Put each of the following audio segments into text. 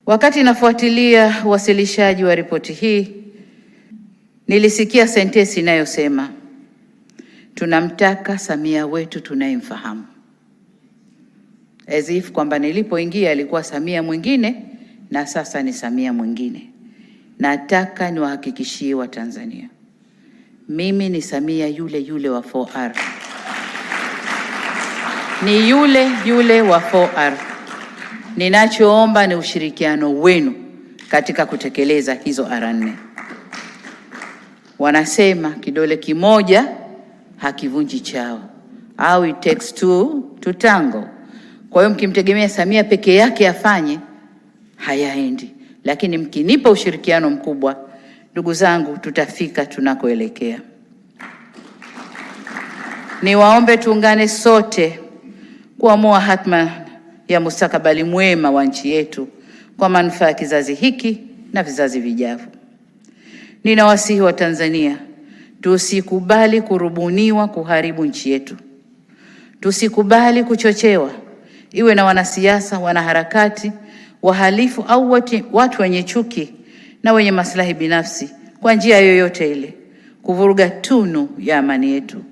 Wakati nafuatilia uwasilishaji wa ripoti hii, nilisikia sentensi inayosema tunamtaka Samia wetu tunayemfahamu, as if kwamba nilipoingia alikuwa Samia mwingine na sasa ni Samia mwingine. Nataka niwahakikishie Watanzania, mimi ni Samia yule yule wa 4R, ni yule yule wa 4R. Ninachoomba ni ushirikiano wenu katika kutekeleza hizo R4. Wanasema kidole kimoja hakivunji chao, au it takes two to tango. Kwa hiyo mkimtegemea Samia peke yake afanye, hayaendi. Lakini mkinipa ushirikiano mkubwa, ndugu zangu, tutafika tunakoelekea. Niwaombe tuungane sote kuamua hatma ya mustakabali mwema wa nchi yetu kwa manufaa ya kizazi hiki na vizazi vijavyo. Ninawasihi wa Tanzania, tusikubali kurubuniwa kuharibu nchi yetu. Tusikubali kuchochewa, iwe na wanasiasa, wanaharakati, wahalifu au watu wenye chuki na wenye maslahi binafsi, kwa njia yoyote ile kuvuruga tunu ya amani yetu.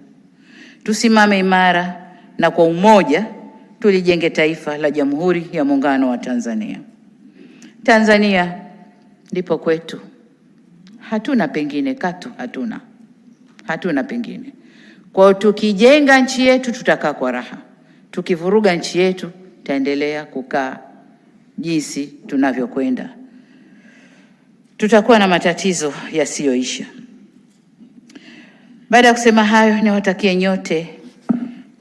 Tusimame imara na kwa umoja tulijenge taifa la Jamhuri ya Muungano wa Tanzania. Tanzania ndipo kwetu. Hatuna pengine, katu hatuna pengine. Kwa tukijenga nchi yetu tutakaa kwa raha. Tukivuruga nchi yetu taendelea kukaa jinsi tunavyokwenda. Tutakuwa na matatizo yasiyoisha. Baada ya kusema hayo, niwatakie nyote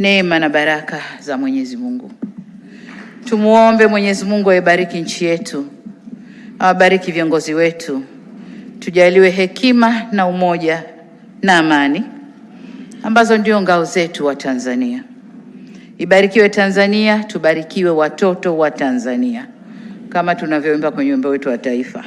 neema na baraka za Mwenyezi Mungu. Tumuombe Mwenyezi Mungu aibariki nchi yetu, awabariki viongozi wetu, tujaliwe hekima na umoja na amani ambazo ndio ngao zetu wa Tanzania. Ibarikiwe Tanzania, tubarikiwe watoto wa Tanzania, kama tunavyoimba kwenye wimbo wetu wa taifa.